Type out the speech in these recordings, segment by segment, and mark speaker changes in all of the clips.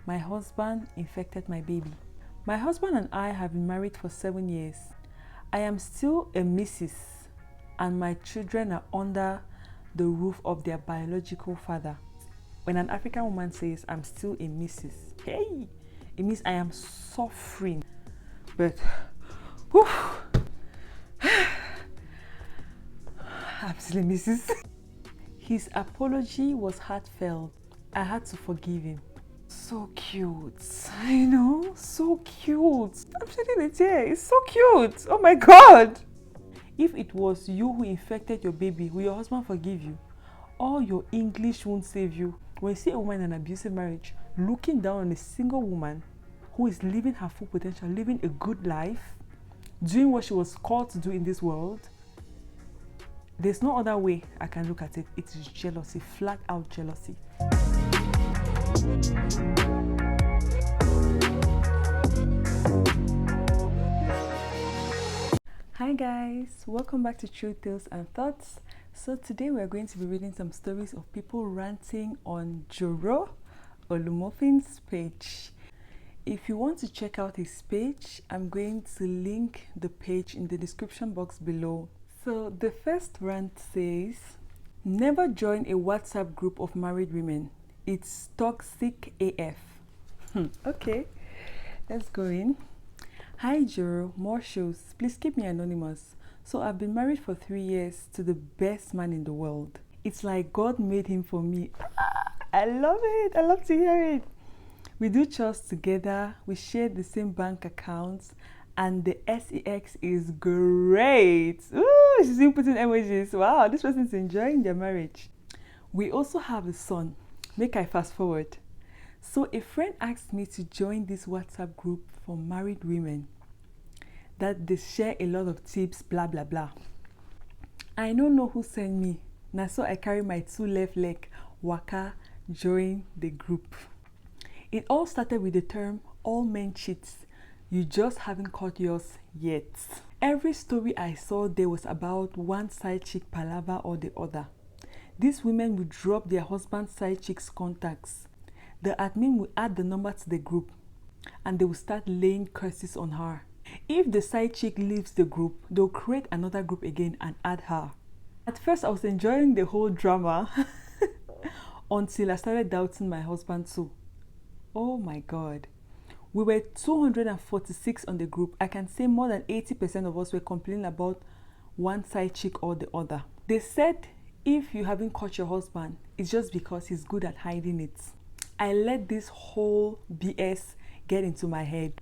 Speaker 1: My husband infected my baby. My husband and I have been married for 7 years. I am still a Mrs. and my children are under the roof of their biological father. When an African woman says, I'm still a Mrs., hey, it means I am suffering. But, whew, I'm still a Mrs. His apology was heartfelt. I had to forgive him. So cute, I know, so cute. I'm shedding a tear. It's so cute. Oh my God. If it was you who infected your baby, will your husband forgive you? Or your English won't save you? When you see a woman in an abusive marriage looking down on a single woman who is living her full potential, living a good life, doing what she was called to do in this world, there's no other way I can look at it. It is jealousy, flat out jealousy. Hi guys, welcome back to True Tales and Thoughts. So today we're going to be reading some stories of people ranting on Joro Olumofin's page. If you want to check out his page, I'm going to link the page in the description box below. So the first rant says, never join a WhatsApp group of married women. It's toxic AF. Okay, let's go in. Hi Joro, more shows. Please keep me anonymous. So I've been married for 3 years to the best man in the world. It's like God made him for me. I love it. I love to hear it. We do chores together. We share the same bank accounts. And the sex is great. Ooh, she's even putting emojis. Wow, this person's enjoying their marriage. We also have a son. Make I fast forward. So a friend asked me to join this WhatsApp group for married women that they share a lot of tips, blah blah blah. I don't know who sent me. Now so I carry my 2 left leg, waka, join the group. It all started with the term, all men cheat. You just haven't caught yours yet. Every story I saw there was about one side chick palaver or the other. These women would drop their husband's side chick's contacts. The admin will add the number to the group and they will start laying curses on her. If the side chick leaves the group, they'll create another group again and add her. At first, I was enjoying the whole drama until I started doubting my husband too. Oh my God. We were 246 on the group. I can say more than 80% of us were complaining about one side chick or the other. They said if you haven't caught your husband, it's just because he's good at hiding it. I let this whole BS get into my head.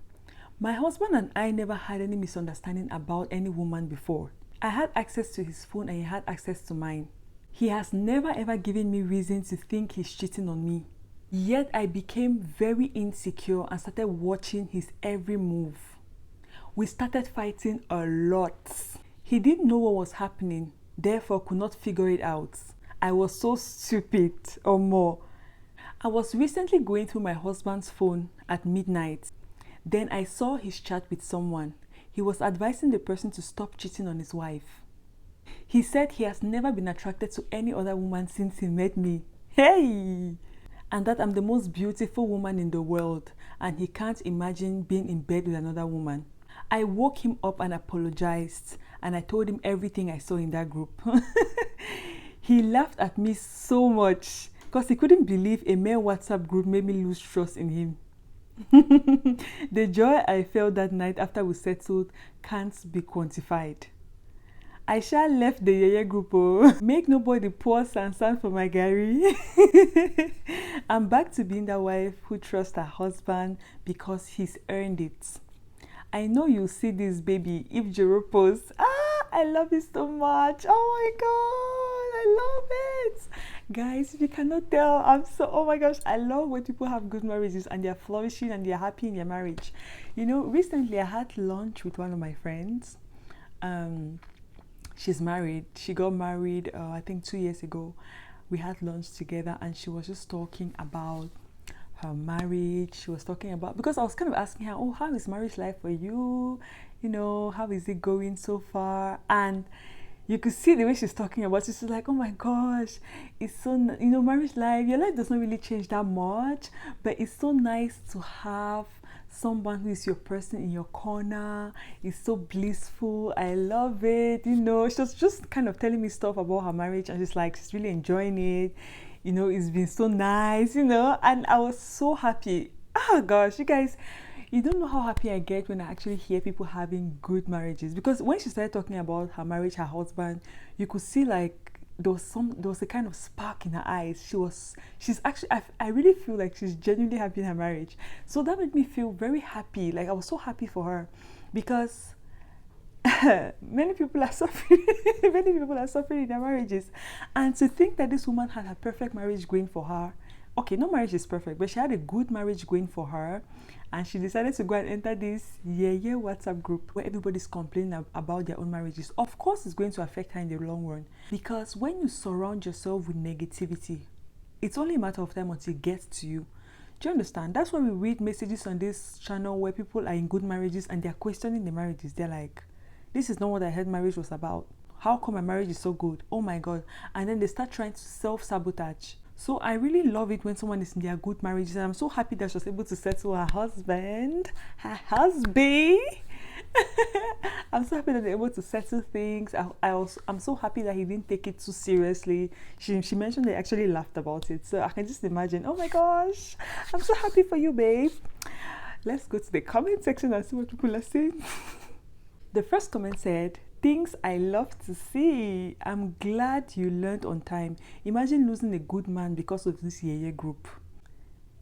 Speaker 1: My husband and I never had any misunderstanding about any woman before. I had access to his phone and he had access to mine. He has never ever given me reason to think he's cheating on me. Yet I became very insecure and started watching his every move. We started fighting a lot. He didn't know what was happening, therefore could not figure it out. I was so stupid or more. I was recently going through my husband's phone at midnight. Then I saw his chat with someone. He was advising the person to stop cheating on his wife. He said he has never been attracted to any other woman since he met me. Hey! And that I'm the most beautiful woman in the world and he can't imagine being in bed with another woman. I woke him up and apologized and I told him everything I saw in that group. He laughed at me so much because he couldn't believe a male WhatsApp group made me lose trust in him. The joy I felt that night after we settled can't be quantified. I shall left the yeye group. Oh. Make nobody pour sansan for my Gary. I'm back to being that wife who trusts her husband because he's earned it. I know you'll see this baby if Joro posts. I love it so much. Oh my God, I love it. Guys, if you cannot tell, oh my gosh, I love when people have good marriages and they're flourishing and they're happy in their marriage. You know, recently I had lunch with one of my friends. She's married. She got married, I think 2 years ago. We had lunch together and she was just talking about her marriage. She was talking about, because I was kind of asking her, oh, how is marriage life for you? You know, how is it going so far? And You could see the way she's talking about it. She's like, oh my gosh, it's so, you know, marriage life, your life does not really change that much, but it's so nice to have someone who is your person in your corner. It's so blissful. I love it. You know, she was just kind of telling me stuff about her marriage, and she's like, she's really enjoying it. You know, it's been so nice, you know, and I was so happy. Oh gosh, you guys, you don't know how happy I get when I actually hear people having good marriages. Because when she started talking about her marriage, her husband, you could see like there was a kind of spark in her eyes. She's actually, I really feel like she's genuinely happy in her marriage. So that made me feel very happy. Like I was so happy for her, because many people are suffering. Many people are suffering in their marriages, and to think that this woman had her perfect marriage going for her. Okay, no marriage is perfect, but she had a good marriage going for her, and she decided to go and enter this WhatsApp group where everybody's complaining about their own marriages. Of course, it's going to affect her in the long run, because when you surround yourself with negativity, it's only a matter of time until it gets to you. Do you understand? That's why we read messages on this channel where people are in good marriages and they're questioning the marriages. They're like, this is not what I heard marriage was about. How come my marriage is so good? Oh my God. And then they start trying to self-sabotage. So I really love it when someone is in their good marriages, and I'm so happy that she was able to settle her husband, her husband. I'm so happy that they're able to settle things. I'm so happy that he didn't take it too seriously. She mentioned they actually laughed about it. So I can just imagine, oh my gosh, I'm so happy for you, babe. Let's go to the comment section and see what people are saying. The first comment said, things I love to see. I'm glad you learned on time. Imagine losing a good man because of this yeye group.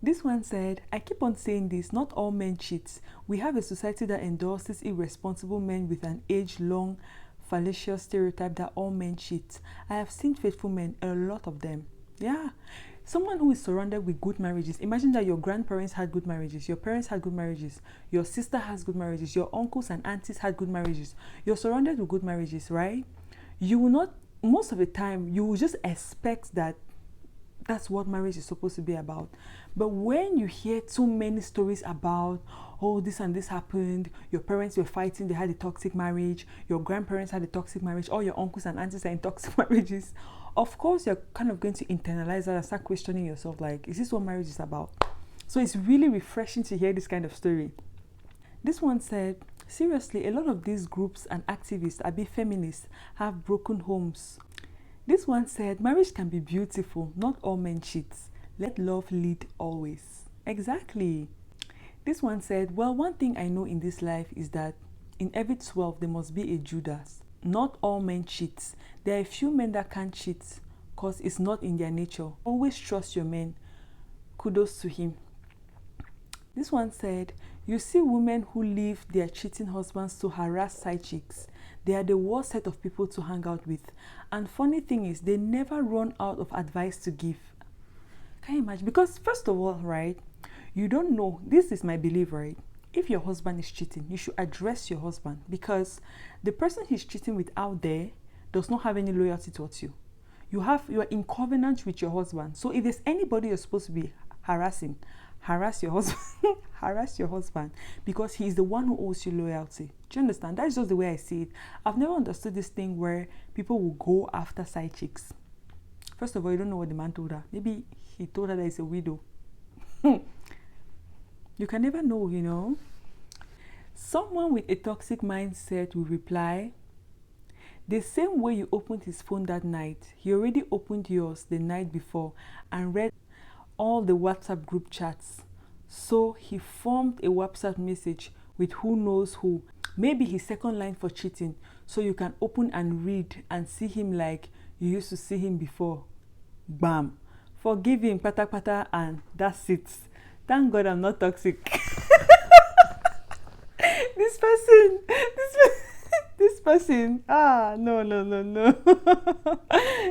Speaker 1: This one said, I keep on saying this, not all men cheat. We have a society that endorses irresponsible men with an age-long fallacious stereotype that all men cheat. I have seen faithful men, a lot of them. Yeah. Someone who is surrounded with good marriages. Imagine that your grandparents had good marriages, your parents had good marriages, your sister has good marriages, your uncles and aunties had good marriages. You're surrounded with good marriages, right? You will not, most of the time, you will just expect that that's what marriage is supposed to be about. But when you hear too many stories about, oh, this and this happened, your parents were fighting, they had a toxic marriage, your grandparents had a toxic marriage, all your uncles and aunties are in toxic marriages, of course you're kind of going to internalize that and start questioning yourself, like, is this what marriage is about? So it's really refreshing to hear this kind of story. This one said, seriously, a lot of these groups and activists, abi feminists, have broken homes. This one said, marriage can be beautiful, not all men cheat. Let love lead always. Exactly. This one said, well, one thing I know in this life is that in every 12 there must be a Judas. Not all men cheat. There are a few men that can't cheat because it's not in their nature. Always trust your men. Kudos to him. This one said, you see women who leave their cheating husbands to harass side chicks. They are the worst set of people to hang out with. And funny thing is, they never run out of advice to give. Can you imagine? Because first of all, right, you don't know. This is my belief, right? If your husband is cheating, you should address your husband, because the person he's cheating with out there does not have any loyalty towards you. You are in covenant with your husband. So if there's anybody you're supposed to be harassing, harass your husband. Harass your husband, because he's the one who owes you loyalty. Do you understand? That's just the way I see it. I've never understood this thing where people will go after side chicks. First of all, you don't know what the man told her. Maybe he told her that he's a widow. You can never know, you know. Someone with a toxic mindset will reply, the same way you opened his phone that night, he already opened yours the night before and read all the WhatsApp group chats. So he formed a WhatsApp message with who knows who. Maybe his second line for cheating, so you can open and read and see him like you used to see him before. Bam. Forgive him, pata pata, and that's it. Thank God I'm not toxic. This person, no.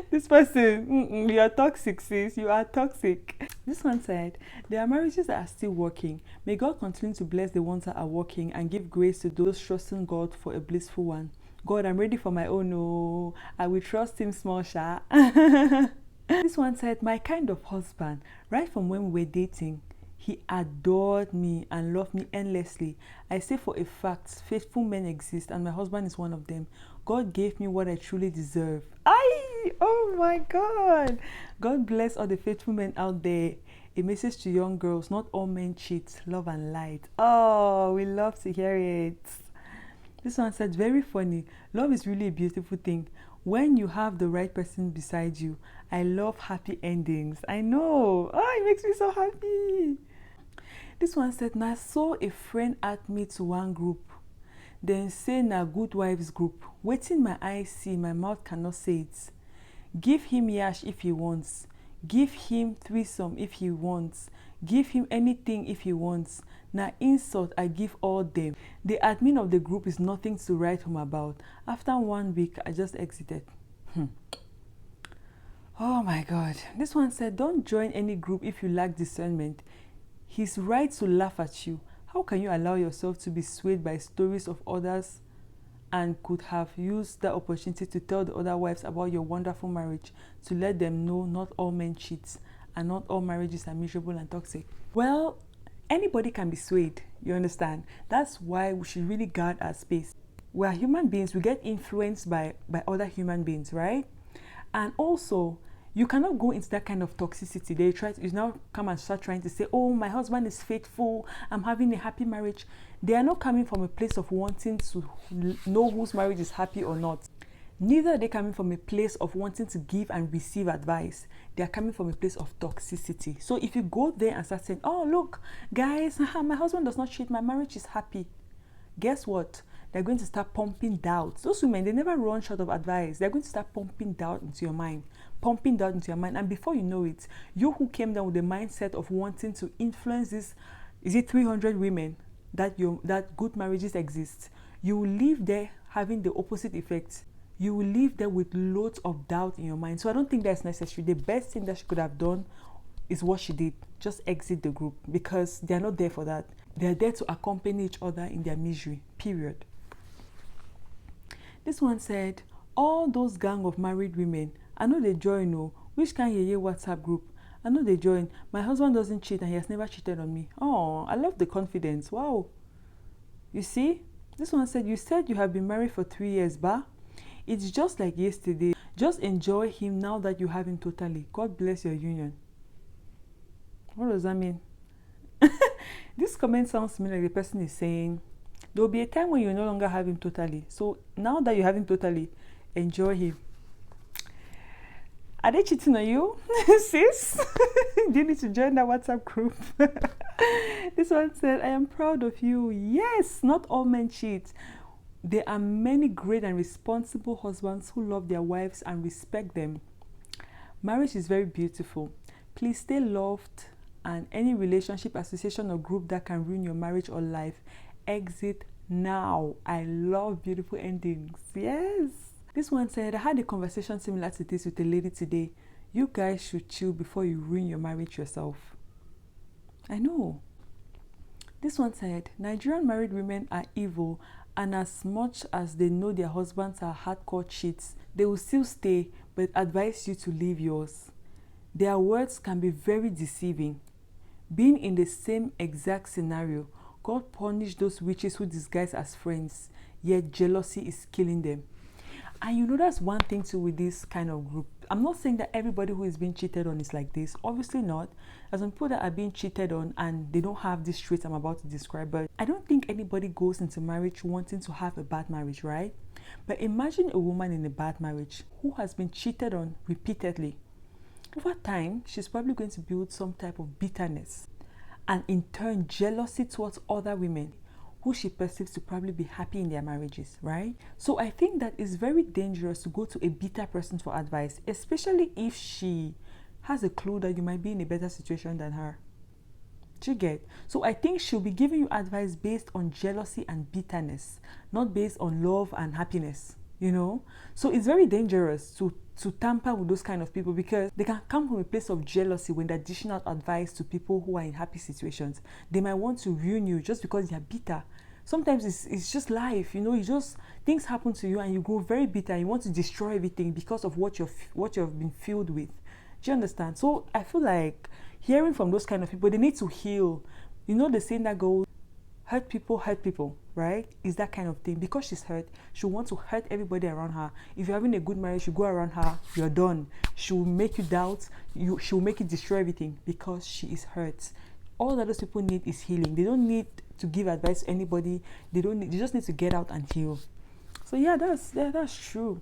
Speaker 1: This person, you are toxic, sis. You are toxic. This one said, there are marriages that are still working. May God continue to bless the ones that are working and give grace to those trusting God for a blissful one. God, I'm ready for my own. Oh, I will trust him small, sha. This one said, my kind of husband, right from when we were dating, He adored me and loved me endlessly. I say for a fact, faithful men exist, and my husband is one of them. God gave me what I truly deserve. Oh my God. God bless all the faithful men out there. A message to young girls: not all men cheat, love and light. Oh, we love to hear it. This one said, very funny. Love is really a beautiful thing. When you have the right person beside you. I love happy endings. I know. Oh, it makes me so happy. This one said, na so a friend add me to one group. Then say na good wives group. Waiting my eyes see, my mouth cannot say it. Give him yash if he wants. Give him threesome if he wants. Give him anything if he wants. Na insult I give all them. The admin of the group is nothing to write home about. After 1 week, I just exited. Oh my God. This one said, don't join any group if you lack discernment. He's right to laugh at you. How can you allow yourself to be swayed by stories of others and could have used that opportunity to tell the other wives about your wonderful marriage, to let them know not all men cheat and not all marriages are miserable and toxic? Well, anybody can be swayed, you understand? That's why we should really guard our space. We are human beings, we get influenced by other human beings, right? And also, you cannot go into that kind of toxicity. You now come and start trying to say, oh, my husband is faithful, I'm having a happy marriage. They are not coming from a place of wanting to know whose marriage is happy or not. Neither are they coming from a place of wanting to give and receive advice. They are coming from a place of toxicity. So if you go there and start saying, oh, look, guys, my husband does not cheat, my marriage is happy. Guess what? They're going to start pumping doubt. Those women, they never run short of advice. They're going to start pumping doubt into your mind. And before you know it, you who came down with the mindset of wanting to influence this, is it 300 women that good marriages exist, you will leave there having the opposite effect. You will leave there with loads of doubt in your mind. So I don't think that's necessary. The best thing that she could have done is what she did. Just exit the group, because they're not there for that. They're there to accompany each other in their misery, period. This one said, all those gang of married women, I know they join, oh, which can hear WhatsApp group? I know they join. My husband doesn't cheat and he has never cheated on me. Oh, I love the confidence. Wow. You see, this one said, you said you have been married for 3 years, bah? It's just like yesterday. Just enjoy him now that you have him totally. God bless your union. What does that mean? This comment sounds to me like the person is saying, there will be a time when you no longer have him totally. So now that you have him totally, enjoy him. Are they cheating on you, sis? Do you need to join that WhatsApp group? This one said, I am proud of you. Yes, not all men cheat. There are many great and responsible husbands who love their wives and respect them. Marriage is very beautiful. Please stay loved, and any relationship, association, or group that can ruin your marriage or life, exit now. I love beautiful endings. Yes. This one said, I had a conversation similar to this with a lady today. You guys should chill before you ruin your marriage yourself. I know. This one said, Nigerian married women are evil, and as much as they know their husbands are hardcore cheats, they will still stay, but advise you to leave yours. Their words can be very deceiving. Being in the same exact scenario, God punished those witches who disguise as friends, yet jealousy is killing them. And you know, that's one thing too with this kind of group. I'm not saying that everybody who is being cheated on is like this. Obviously not. There's some people that are being cheated on and they don't have this trait I'm about to describe. But I don't think anybody goes into marriage wanting to have a bad marriage, right? But imagine a woman in a bad marriage who has been cheated on repeatedly. Over time, she's probably going to build some type of bitterness and in turn jealousy towards other women who she perceives to probably be happy in their marriages, right? So I think that it's very dangerous to go to a bitter person for advice, especially if she has a clue that you might be in a better situation than her. Do you get? So I think she'll be giving you advice based on jealousy and bitterness, not based on love and happiness, you know? So it's very dangerous to tamper with those kind of people, because they can come from a place of jealousy when they're dishing out advice to people who are in happy situations. They might want to ruin you just because they're bitter. Sometimes it's just life, you know, things happen to you and you grow very bitter. You want to destroy everything because of what you've been filled with. Do you understand? So I feel like hearing from those kind of people, they need to heal. You know the saying that goes, hurt people, right? Is that kind of thing. Because she's hurt, she wants to hurt everybody around her. If you're having a good marriage, you go around her, you're done. She will make you doubt, she will make you destroy everything because she is hurt. All that those people need is healing. They don't need to give advice to anybody. They just need to get out and heal. So yeah, that's true.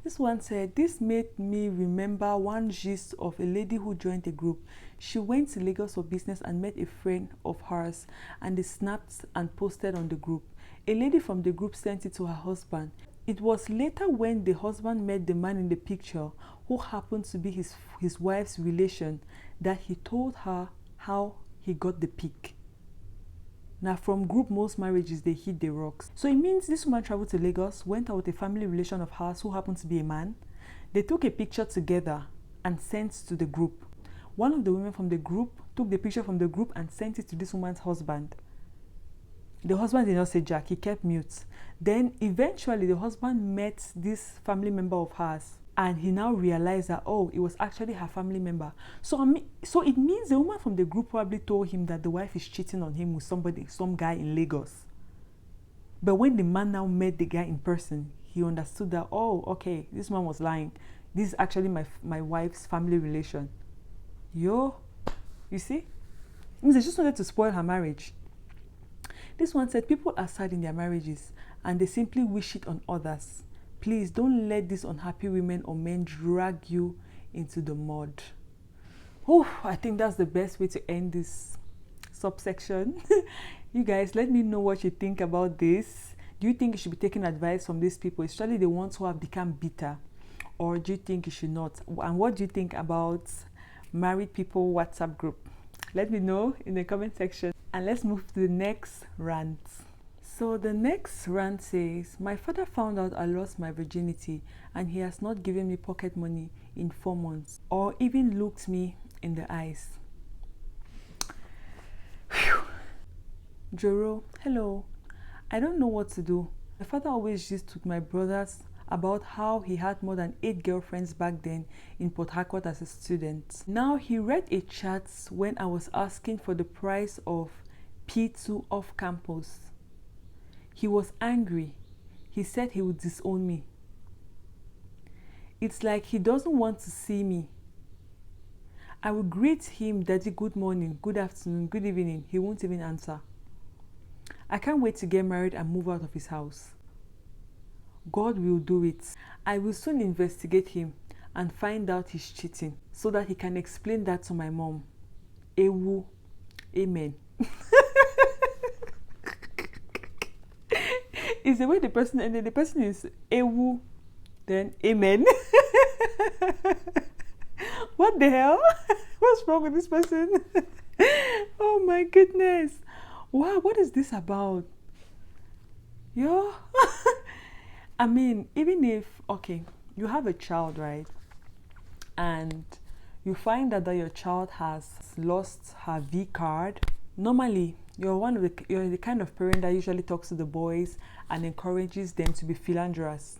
Speaker 1: This one said, this made me remember one gist of a lady who joined a group. She went to Lagos for business and met a friend of hers, and they snapped and posted on the group. A lady from the group sent it to her husband. It was later when the husband met the man in the picture, who happened to be his wife's relation, that he told her how he got the pic. Now, from group, most marriages, they hit the rocks. So it means this woman traveled to Lagos, went out with a family relation of hers who happened to be a man. They took a picture together and sent to the group. One of the women from the group took the picture from the group and sent it to this woman's husband. The husband did not say jack, he kept mute. Then eventually the husband met this family member of hers, and he now realized that, oh, it was actually her family member. So it means the woman from the group probably told him that the wife is cheating on him with some guy in Lagos. But when the man now met the guy in person, he understood that, oh, okay, this man was lying. This is actually my wife's family relation. You see? It means they just wanted to spoil her marriage. This one said, people are sad in their marriages and they simply wish it on others. Please don't let these unhappy women or men drag you into the mud. Oh, I think that's the best way to end this subsection. You guys, let me know what you think about this. Do you think you should be taking advice from these people, especially the ones who have become bitter? Or do you think you should not? And what do you think about married people WhatsApp group? Let me know in the comment section. And let's move to the next rant. So the next rant says, my father found out I lost my virginity and he has not given me pocket money in 4 months or even looked me in the eyes. Whew. Joro, hello. I don't know what to do. My father always used to my brothers about how he had more than 8 girlfriends back then in Port Harcourt as a student. Now he read a chat when I was asking for the price of P2 off campus. He was angry. He said he would disown me. It's like he doesn't want to see me. I will greet him, Daddy, good morning, good afternoon, good evening. He won't even answer. I can't wait to get married and move out of his house. God will do it. I will soon investigate him and find out he's cheating so that he can explain that to my mom. Ewu. Amen. Is the way the person ended. The person is Ewu, then Amen. What the hell? What's wrong with this person? Oh my goodness. Wow, what is this about? Yo. I mean, even if, okay, you have a child, right? And you find out that your child has lost her V card. Normally, you're the kind of parent that usually talks to the boys and encourages them to be philanderers.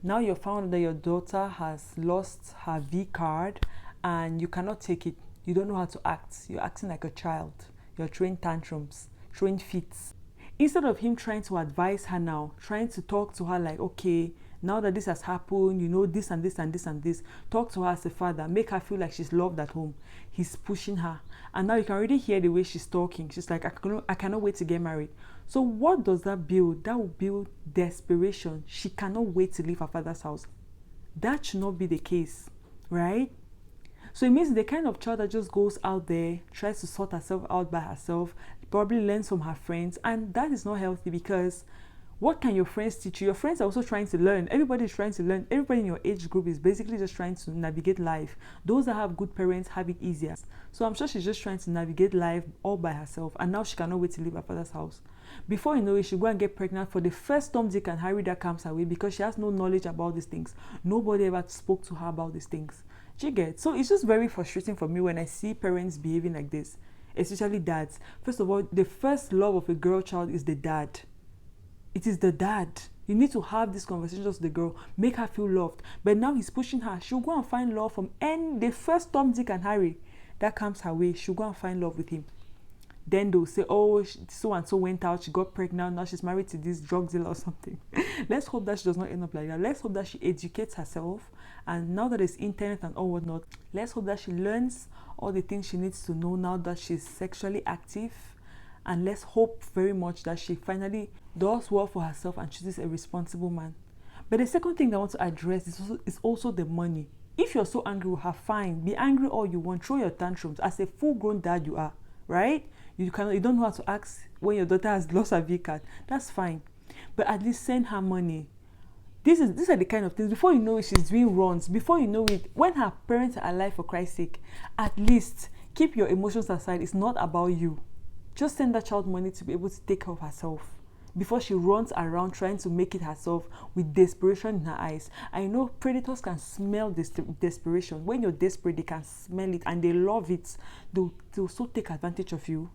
Speaker 1: Now you found that your daughter has lost her V card and you cannot take it. You don't know how to act. You're acting like a child. You're throwing tantrums, throwing fits. Instead of him trying to advise her now, trying to talk to her like, okay, now that this has happened, you know, this and this and this and this, talk to her as a father, make her feel like she's loved at home. He's pushing her. And now you can already hear the way she's talking. She's like, I cannot wait to get married. So what does that build? That will build desperation. She cannot wait to leave her father's house. That should not be the case, right? So it means the kind of child that just goes out there, tries to sort herself out by herself, probably learns from her friends, and that is not healthy because what can your friends teach you? Your friends are also trying to learn. Everybody is trying to learn. Everybody in your age group is basically just trying to navigate life. Those that have good parents have it easier. So I'm sure she's just trying to navigate life all by herself, and now she cannot wait to leave her father's house. Before you know it, she'll go and get pregnant for the first Tom, Dick, and Harry that comes her way because she has no knowledge about these things. Nobody ever spoke to her about these things. Do you get? So it's just very frustrating for me when I see parents behaving like this, especially dads. First of all, the first love of a girl child is the dad. It is the dad. You need to have this conversation with the girl, make her feel loved. But now he's pushing her. She'll go and find love from the first Tom, Dick, and Harry that comes her way. She'll go and find love with him. Then they'll say, oh, so and so went out, she got pregnant, now she's married to this drug dealer or something. Let's hope that she does not end up like that. Let's hope that she educates herself, and now that there's internet and all whatnot, let's hope that she learns all the things she needs to know now that she's sexually active. And let's hope very much that she finally does well for herself and chooses a responsible man. But the second thing that I want to address is also the money. If you're so angry with her, fine, be angry all you want, throw your tantrums. As a full-grown dad you are, right? You don't know how to ask when your daughter has lost her V-card. That's fine. But at least send her money. These are the kind of things. Before you know it, she's doing runs. Before you know it, when her parents are alive, for Christ's sake, at least keep your emotions aside. It's not about you. Just send that child money to be able to take care of herself before she runs around trying to make it herself with desperation in her eyes. I know predators can smell this desperation. When you're desperate, they can smell it and they love it. They'll so take advantage of you.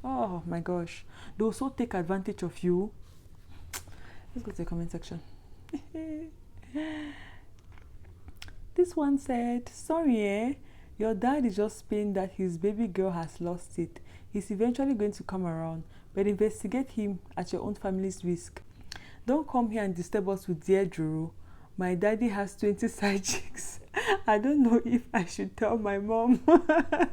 Speaker 1: Oh my gosh. They'll so take advantage of you. Let's go to the comment section. This one said, sorry, your dad is just pained that his baby girl has lost it. He's eventually going to come around, but investigate him at your own family's risk. Don't come here and disturb us with dear Juru. My daddy has 20 side chicks. I don't know if I should tell my mom. Oh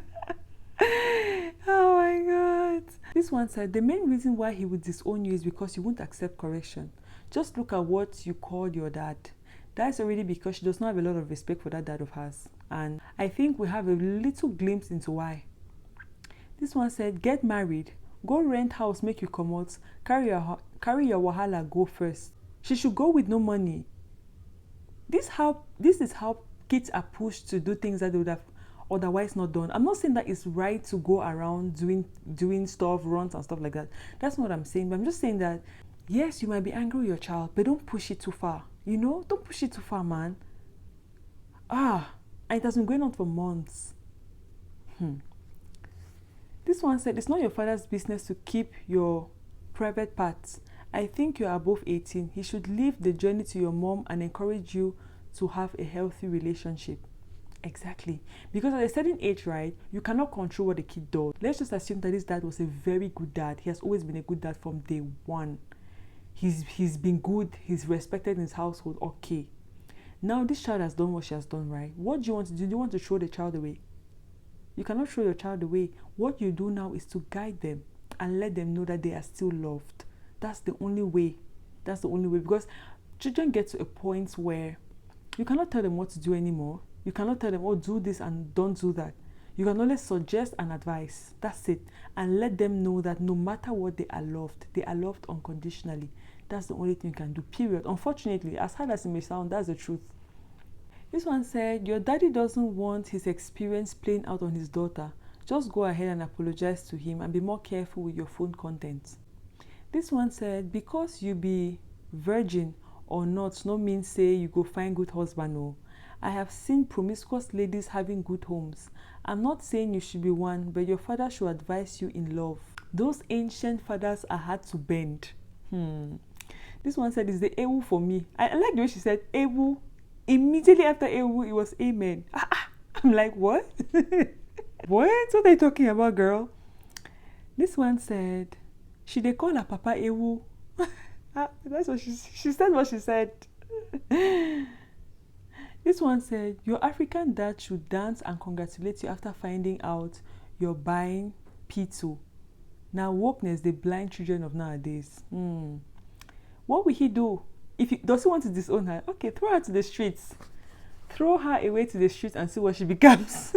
Speaker 1: my God. This one said, the main reason why he would disown you is because you won't accept correction. Just look at what you called your dad. That's already because she does not have a lot of respect for that dad of hers. And I think we have a little glimpse into why. This one said, get married, go rent house, make you come out, carry your wahala, go first. She should go with no money. This is how kids are pushed to do things that they would have otherwise not done. I'm not saying that it's right to go around doing stuff, runs and stuff like that. That's not what I'm saying. But I'm just saying that, yes, you might be angry with your child, but don't push it too far. You know, don't push it too far, man. And it has been going on for months. This one said, it's not your father's business to keep your private parts. I think you're above 18. He should leave the journey to your mom and encourage you to have a healthy relationship. Exactly. Because at a certain age, right, you cannot control what the kid does. Let's just assume that this dad was a very good dad. He has always been a good dad from day one. He's been good. He's respected in his household. Okay. Now this child has done what she has done, right? What do you want to do? Do you want to throw the child away? You cannot throw your child away. What you do now is to guide them and let them know that they are still loved. That's the only way. That's the only way. Because children get to a point where you cannot tell them what to do anymore. You cannot tell them, oh, do this and don't do that. You can only suggest and advise. That's it. And let them know that no matter what, they are loved. They are loved unconditionally. That's the only thing you can do, period. Unfortunately, as hard as it may sound, that's the truth. This one said, your daddy doesn't want his experience playing out on his daughter. Just go ahead and apologize to him and be more careful with your phone content. This one said, because you be virgin or not, no mean say you go find good husband. No. I have seen promiscuous ladies having good homes. I'm not saying you should be one, but your father should advise you in love. Those ancient fathers are hard to bend. This one said, it's the ewu for me. I like the way she said ewu. Immediately after ewu, it was amen. I'm like, what? What are they talking about, girl? This one said, should they call her Papa Ewu? That's what she said. What she said. This one said, your African dad should dance and congratulate you after finding out you're buying P2. Now wokeness, the blind children of nowadays. What will he do? Does he want to disown her? Okay, throw her to the streets. Throw her away to the streets and see what she becomes.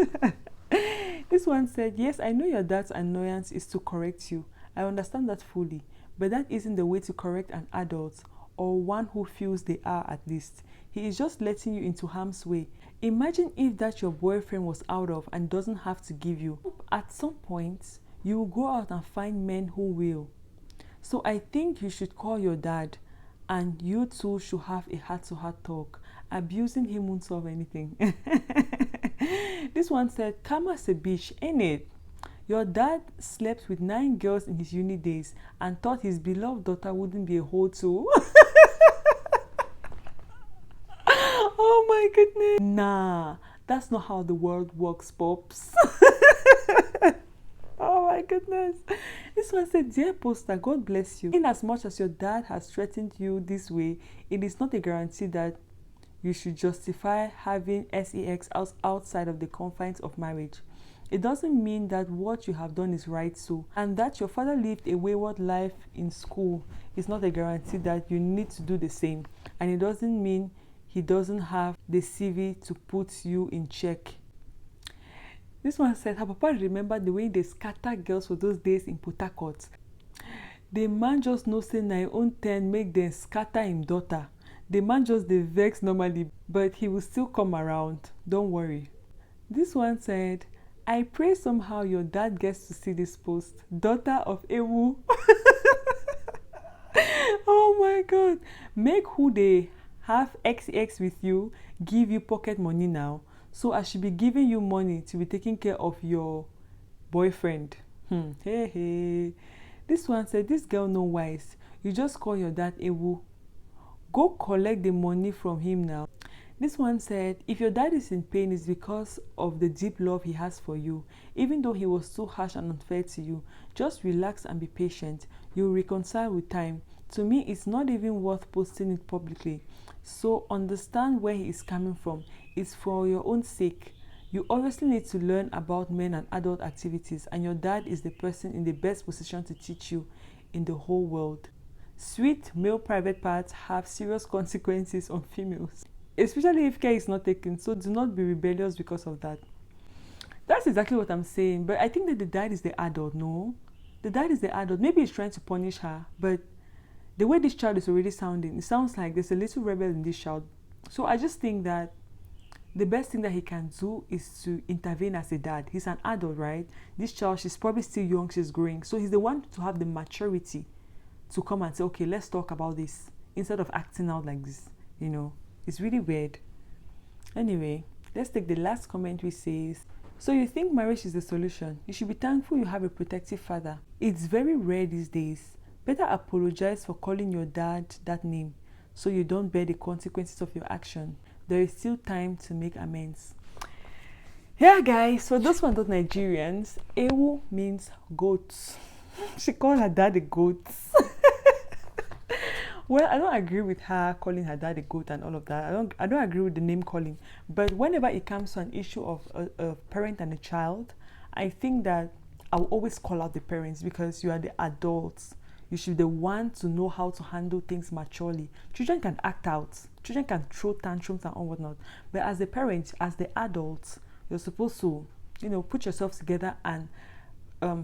Speaker 1: This one said, yes, I know your dad's annoyance is to correct you. I understand that fully. But that isn't the way to correct an adult, or one who feels they are at least. He is just letting you into harm's way. Imagine if that your boyfriend was out of and doesn't have to give you. At some point, you will go out and find men who will. So I think you should call your dad, and you two should have a heart-to-heart talk. Abusing him won't solve anything. This one said, karma's a bitch, ain't it? Your dad slept with 9 girls in his uni days and thought his beloved daughter wouldn't be a hoe too. my goodness. Nah, that's not how the world works, pops. Oh my goodness. This one said, dear poster, God bless you. In as much as your dad has threatened you this way, it is not a guarantee that you should justify having sex outside of the confines of marriage. It doesn't mean that what you have done is right, and that your father lived a wayward life in school is not a guarantee that you need to do the same. And it doesn't mean he doesn't have the CV to put you in check. This one said, her papa remember the way they scatter girls for those days in Port Harcourt. The man just knows say na him own turn make them scatter him daughter. The man just dey vex normally, but he will still come around. Don't worry. This one said, I pray somehow your dad gets to see this post. Daughter of Ewu. Oh my God. Make who they have XX with you give you pocket money now. So I should be giving you money to be taking care of your boyfriend. Hey, hey. This one said, this girl no wise. You just call your dad Ewu. Go collect the money from him now. This one said, if your dad is in pain, it's because of the deep love he has for you. Even though he was so harsh and unfair to you, just relax and be patient. You'll reconcile with time. To me, it's not even worth posting it publicly. So understand where he is coming from. It's for your own sake. You obviously need to learn about men and adult activities, and your dad is the person in the best position to teach you in the whole world. Sweet male private parts have serious consequences on females, especially if care is not taken, so do not be rebellious because of that. That's exactly what I'm saying, but I think that the dad is the adult, no? The dad is the adult. Maybe he's trying to punish her, but the way this child is already sounding, it sounds like there's a little rebel in this child. So I just think that the best thing that he can do is to intervene as a dad. He's an adult, right? This child, she's probably still young, she's growing. So he's the one to have the maturity to come and say, okay, let's talk about this, instead of acting out like this, you know. It's really weird. Anyway, let's take the last comment, which says, so you think marriage is the solution? You should be thankful you have a protective father. It's very rare these days. Better apologize for calling your dad that name so you don't bear the consequences of your action. There is still time to make amends. Yeah, guys, for those ones not Nigerians, Ewu means goats. She called her dad a goat. Well, I don't agree with her calling her dad a goat and all of that. I don't agree with the name calling. But whenever it comes to an issue of a parent and a child, I think that I will always call out the parents, because you are the adults. You should be the one to know how to handle things maturely. Children can act out. Children can throw tantrums and all whatnot. But as the parent, as the adults, you're supposed to, put yourself together and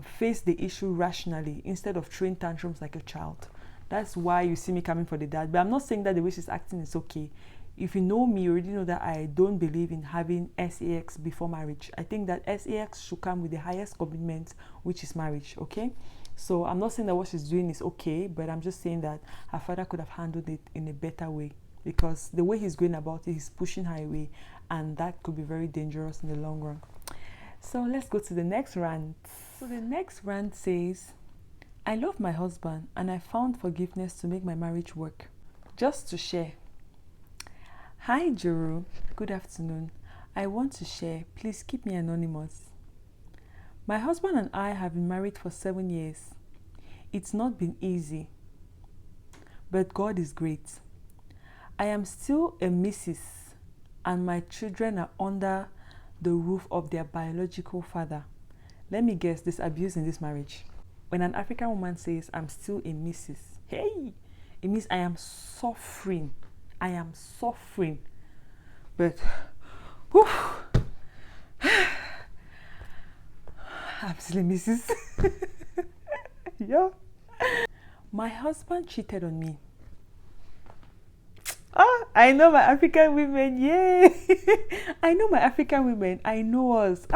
Speaker 1: face the issue rationally instead of throwing tantrums like a child. That's why you see me coming for the dad. But I'm not saying that the way she's acting is okay. If you know me, you already know that I don't believe in having sex before marriage. I think that sex should come with the highest commitment, which is marriage, okay? So I'm not saying that what she's doing is okay, but I'm just saying that her father could have handled it in a better way, because the way he's going about it, he's pushing her away, and that could be very dangerous in the long run. So let's go to the next rant. So the next rant says, I love my husband and I found forgiveness to make my marriage work. Just to share. Hi Juru, good afternoon. I want to share. Please keep me anonymous. My husband and I have been married for 7 years. It's not been easy, but God is great. I am still a Mrs. and my children are under the roof of their biological father. Let me guess, there's abuse in this marriage. When an African woman says, I'm still a Mrs., hey, it means I am suffering. I am suffering. But, whew, I'm still a Mrs. Yeah. My husband cheated on me. I know my African women, yay! I know my African women, I know us.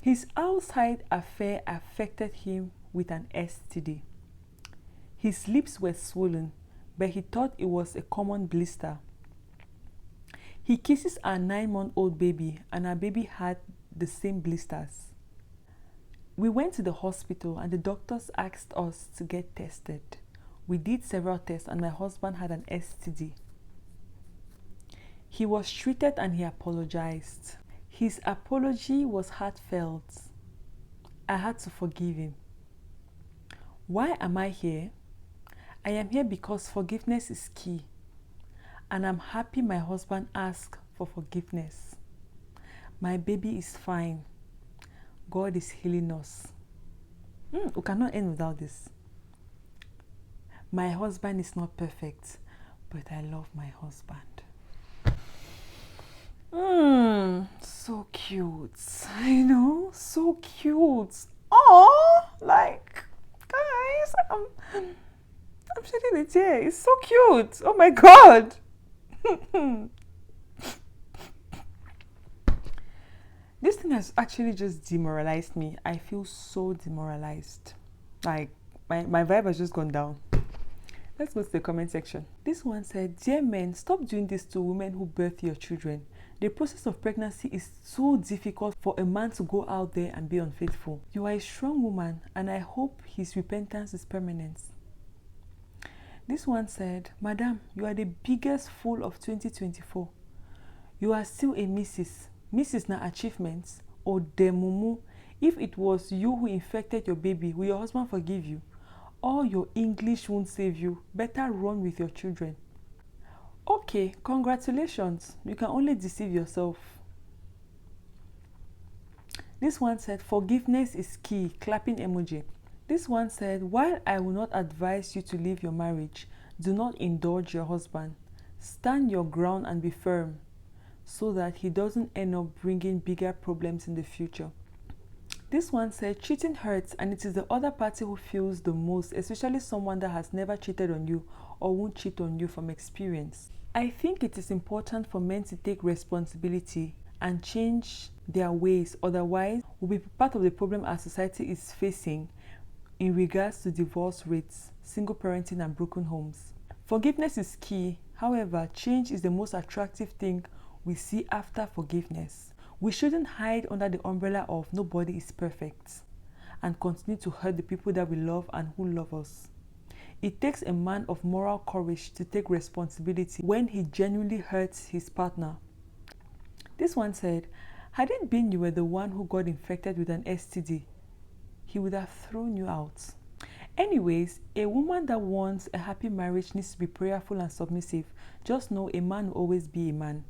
Speaker 1: His outside affair affected him with an STD. His lips were swollen, but he thought it was a common blister. He kisses our 9-month-old baby, and our baby had the same blisters. We went to the hospital, and the doctors asked us to get tested. We did several tests, and my husband had an STD. He was treated and he apologized. His apology was heartfelt. I had to forgive him. Why am I here? I am here because forgiveness is key. And I'm happy my husband asked for forgiveness. My baby is fine. God is healing us. We cannot end without this. My husband is not perfect, but I love my husband. So cute. I know, so cute. Oh, like, guys, I'm shedding a tear. It's so cute. Oh my God. This thing has actually just demoralized me. I feel so demoralized. Like, my vibe has just gone down. Let's go to the comment section. This one said, "Dear men, stop doing this to women who birth your children. The process of pregnancy is so difficult for a man to go out there and be unfaithful. You are a strong woman, and I hope his repentance is permanent." This one said, "Madam, you are the biggest fool of 2024. You are still a Mrs. Mrs. na achievements or demumu. If it was you who infected your baby, will your husband forgive you? All your English won't save you. Better run with your children." Okay, congratulations. You can only deceive yourself. This one said, "Forgiveness is key." Clapping emoji. This one said, "While I will not advise you to leave your marriage, do not indulge your husband. Stand your ground and be firm so that he doesn't end up bringing bigger problems in the future." This one said, "Cheating hurts and it is the other party who feels the most, especially someone that has never cheated on you or won't cheat on you from experience." I think it is important for men to take responsibility and change their ways. Otherwise, we'll be part of the problem our society is facing in regards to divorce rates, single parenting, and broken homes. Forgiveness is key. However, change is the most attractive thing we see after forgiveness. We shouldn't hide under the umbrella of nobody is perfect and continue to hurt the people that we love and who love us. It takes a man of moral courage to take responsibility when he genuinely hurts his partner. This one said, "Had it been you were the one who got infected with an STD, he would have thrown you out." Anyways, a woman that wants a happy marriage needs to be prayerful and submissive. Just know a man will always be a man.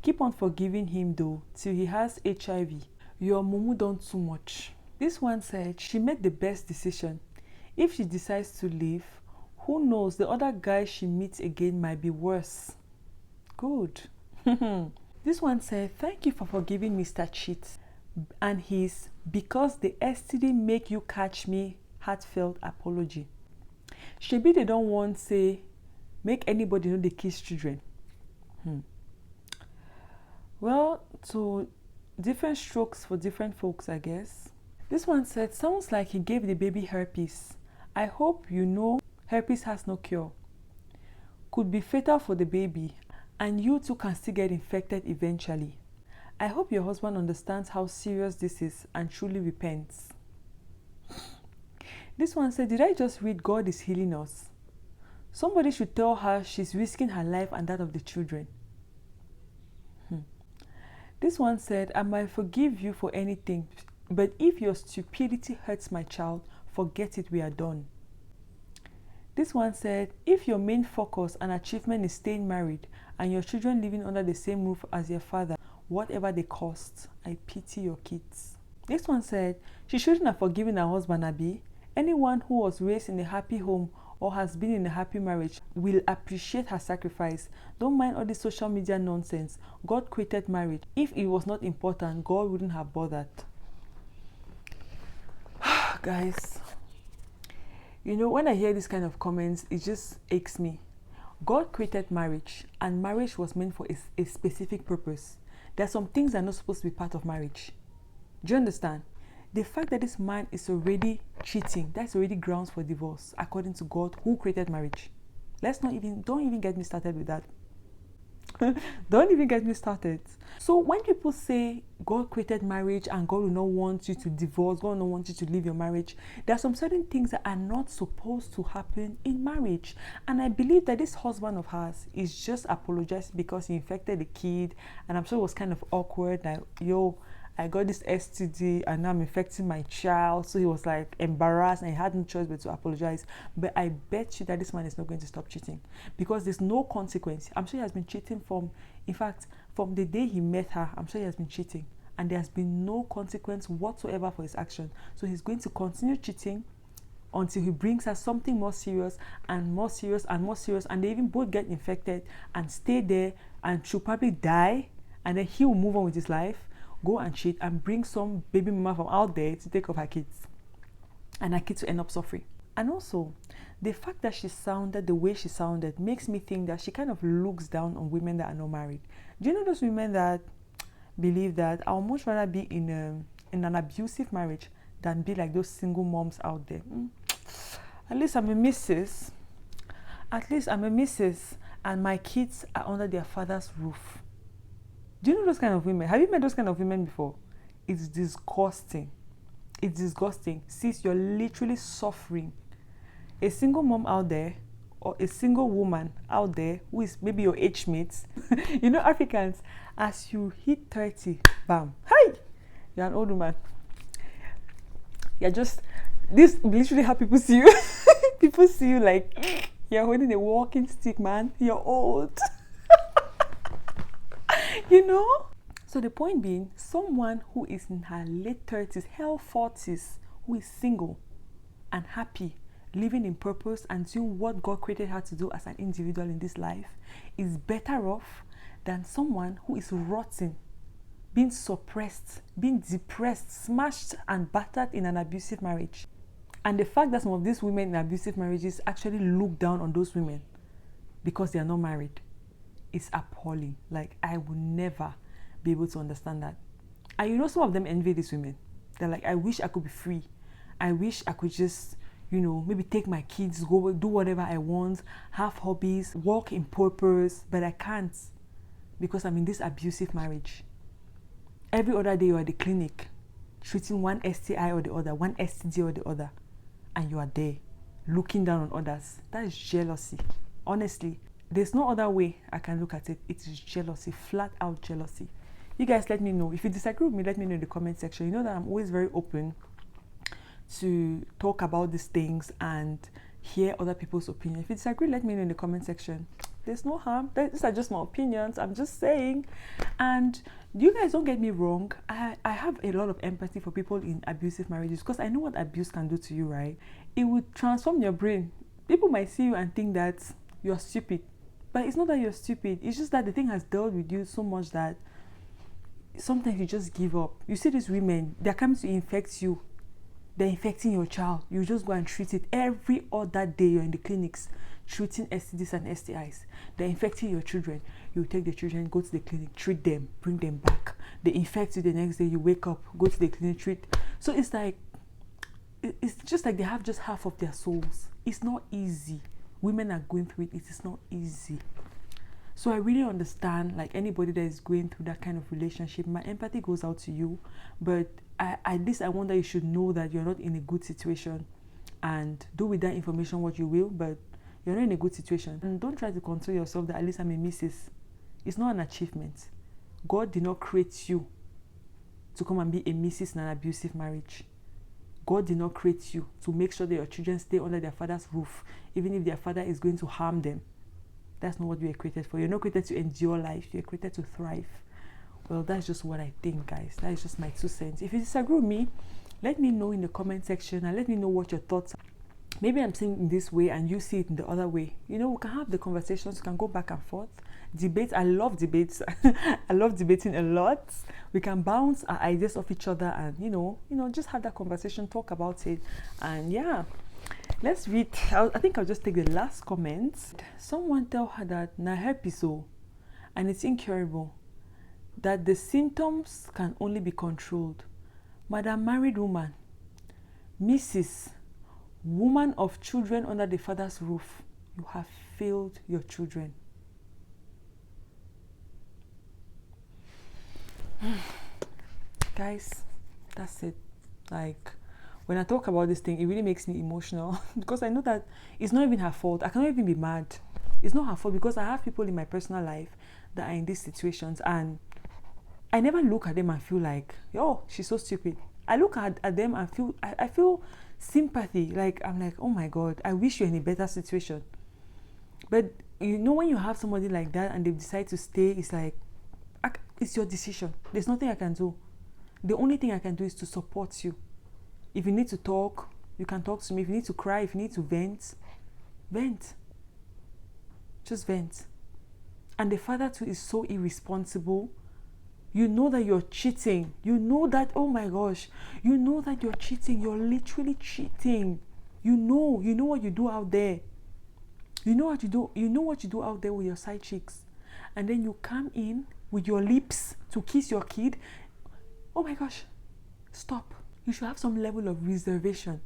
Speaker 1: Keep on forgiving him though till he has HIV. Your mumu done too much. This one said, "She made the best decision. If she decides to leave, who knows, the other guy she meets again might be worse." Good. This one said, "Thank you for forgiving Mr. Cheat and his because the STD make you catch me heartfelt apology." Shebi they don't want say make anybody know they kiss children. Well, so different strokes for different folks, I guess. This one said, "Sounds like he gave the baby herpes. I hope you know herpes has no cure. Could be fatal for the baby, and you too can still get infected eventually. I hope your husband understands how serious this is and truly repents." This one said, "Did I just read God is healing us? Somebody should tell her she's risking her life and that of the children." This one said, "I might forgive you for anything, but if your stupidity hurts my child, forget it, we are done." This one said, "If your main focus and achievement is staying married and your children living under the same roof as your father, whatever they cost, I pity your kids." This one said, "She shouldn't have forgiven her husband, Abi. Anyone who was raised in a happy home or has been in a happy marriage will appreciate her sacrifice. Don't mind all this social media nonsense. God created marriage. If it was not important, God wouldn't have bothered." Guys, you know, when I hear this kind of comments, it just aches me. God created marriage, and marriage was meant for a specific purpose. There are some things that are not supposed to be part of marriage. Do you understand? The fact that this man is already cheating, that's already grounds for divorce, according to God who created marriage. Don't even get me started with that. Don't even get me started. So when people say God created marriage and God will not want you to divorce, God will not want you to leave your marriage, there are some certain things that are not supposed to happen in marriage. And I believe that this husband of hers is just apologizing because he infected the kid, and I'm sure it was kind of awkward, like, yo, I got this STD and now I'm infecting my child. So he was like embarrassed and he had no choice but to apologize. But I bet you that this man is not going to stop cheating because there's no consequence. I'm sure he has been cheating in fact, from the day he met her, I'm sure he has been cheating. And there has been no consequence whatsoever for his action. So he's going to continue cheating until he brings her something more serious and more serious and more serious. And they even both get infected and stay there, and she'll probably die. And then he will move on with his life, go and cheat, and bring some baby mama from out there to take care of her kids. And her kids will end up suffering. And also, the fact that she sounded the way she sounded makes me think that she kind of looks down on women that are not married. Do you know those women that believe that I would much rather be in an abusive marriage than be like those single moms out there? At least I'm a missus. At least I'm a missus, and my kids are under their father's roof. Do you know those kind of women? Have you met those kind of women before? It's disgusting. It's disgusting. Sis, you're literally suffering. A single mom out there, or a single woman out there who is maybe your age mates. You know, Africans, as you hit 30, bam, hi, you're an old woman. You're just, this literally how people see you. People see you like you're holding a walking stick, man. You're old. You know? So the point being, someone who is in her late 30s, hell 40s, who is single and happy, living in purpose and doing what God created her to do as an individual in this life, is better off than someone who is rotting, being suppressed, being depressed, smashed and battered in an abusive marriage. And the fact that some of these women in abusive marriages actually look down on those women because they are not married is appalling. Like, I would never be able to understand that. And you know, some of them envy these women. They're like, I wish I could be free. I wish I could just, you know, maybe take my kids, go do whatever I want, have hobbies, walk in purpose, but I can't because I'm in this abusive marriage. Every other day you're at the clinic treating one STI or the other, one STD or the other, and you are there looking down on others. That is jealousy. Honestly, there's no other way I can look at it. It is jealousy, flat out jealousy. You guys let me know. If you disagree with me, let me know in the comment section. You know that I'm always very open to talk about these things and hear other people's opinion. If you disagree, let me know in the comment section. There's no harm. These are just my opinions. I'm just saying. And you guys don't get me wrong. I have a lot of empathy for people in abusive marriages because I know what abuse can do to you, right? It would transform your brain. People might see you and think that you're stupid. But it's not that you're stupid. It's just that the thing has dealt with you so much that sometimes you just give up. You see these women, they're coming to infect you. They're infecting your child. You just go and treat it. Every other day you're in the clinics treating STDs and STIs. They're infecting your children. You take the children, go to the clinic, treat them, bring them back. They infect you the next day. You wake up, go to the clinic, treat. So it's like, it's just like they have just half of their souls. It's not easy. Women are going through it. It is not easy. So I really understand, like, anybody that is going through that kind of relationship. My empathy goes out to you, but at least I want that you should know that you're not in a good situation, and do with that information what you will, but you're not in a good situation. And don't try to console yourself that at least I'm a missus. It's not an achievement. God did not create you to come and be a missus in an abusive marriage. God did not create you to make sure that your children stay under their father's roof, even if their father is going to harm them. That's not what you were created for. You're not created to endure life. You're created to thrive. Well, that's just what I think, guys. That is just my 2 cents. If you disagree with me, let me know in the comment section and let me know what your thoughts are. Maybe I'm saying in this way and you see it in the other way. You know, we can have the conversations. We can go back and forth. Debate. I love debates. I love debating a lot. We can bounce our ideas off each other and, you know, just have that conversation, talk about it. And yeah, let's read. I think I'll just take the last comment. Someone tell her that na herpes and it's incurable, that the symptoms can only be controlled. Madam married woman, Mrs. Woman of children under the father's roof, you have failed your children. Guys, that's it. Like, when I talk about this thing, it really makes me emotional because I know that it's not even her fault. I cannot even be mad. It's not her fault because I have people in my personal life that are in these situations, and I never look at them and feel like, oh, she's so stupid. I look at them and feel, I feel sympathy. Like, I'm like, oh my God, I wish you're in a better situation. But you know, when you have somebody like that and they decide to stay, it's like, it's your decision. There's nothing I can do. The only thing I can do is to support you. If you need to talk, you can talk to me. If you need to cry, if you need to vent, vent. Just vent. And the father too is so irresponsible. You know that you're cheating. You know that, oh my gosh, you know that you're cheating. You're literally cheating. You know what you do out there. You know what you do out there with your side chicks. And then you come in with your lips to kiss your kid. Oh my gosh, stop. You should have some level of reservation.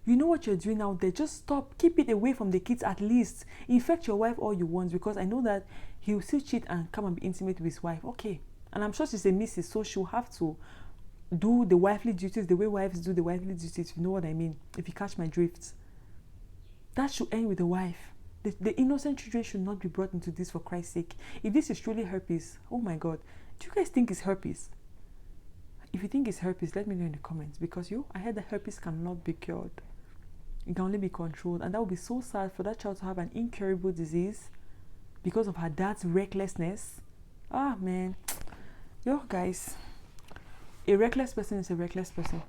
Speaker 1: You know what you're doing out there. Just stop. Keep it away from the kids at least. Infect your wife all you want, because I know that he will still cheat and come and be intimate with his wife. Okay. And I'm sure she's a missus, so she'll have to do the wifely duties the way wives do the wifely duties, you know what I mean, if you catch my drift. That should end with the wife. The innocent children should not be brought into this, for Christ's sake. If this is truly herpes, oh my God, do you guys think it's herpes? If you think it's herpes, let me know in the comments, because I heard that herpes cannot be cured. It can only be controlled, and that would be so sad for that child to have an incurable disease because of her dad's recklessness. Ah, man. Yo, guys, a reckless person is a reckless person.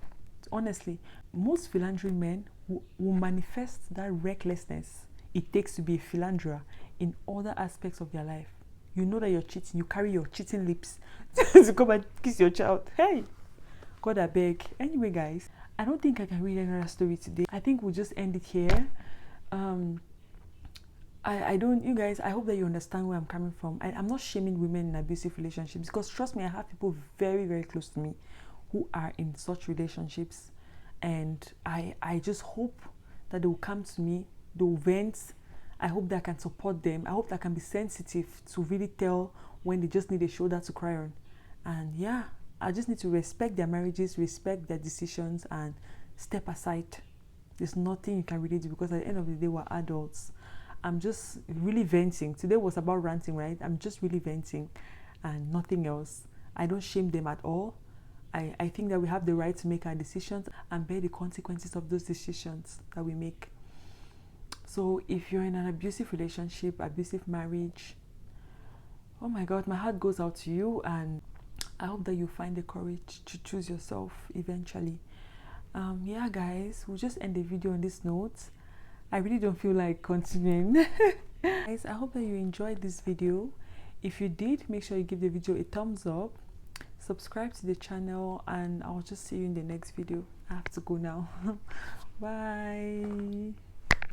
Speaker 1: Honestly, most philandering men will manifest that recklessness it takes to be a philanderer in other aspects of their life. You know that you're cheating. You carry your cheating lips to come and kiss your child. Hey, God, I beg. Anyway, guys, I don't think I can read another story today. I think we'll just end it here. You guys, I hope that you understand where I'm coming from. I'm not shaming women in abusive relationships, because trust me, I have people very, very close to me who are in such relationships, and I just hope that they will come to me, they will vent. I hope that I can support them. I hope that I can be sensitive to really tell when they just need a shoulder to cry on. And yeah, I just need to respect their marriages, respect their decisions, and step aside. There's nothing you can really do, because at the end of the day, we're adults. I'm just really venting. Today was about ranting, right? I'm just really venting and nothing else. I don't shame them at all. I think that we have the right to make our decisions and bear the consequences of those decisions that we make. So if you're in an abusive relationship, abusive marriage, oh my God, my heart goes out to you, and I hope that you find the courage to choose yourself eventually. Yeah, guys, we'll just end the video on this note. I really don't feel like continuing. Guys, I hope that you enjoyed this video. If you did, make sure you give the video a thumbs up, subscribe to the channel, and I'll just see you in the next video. I have to go now. Bye.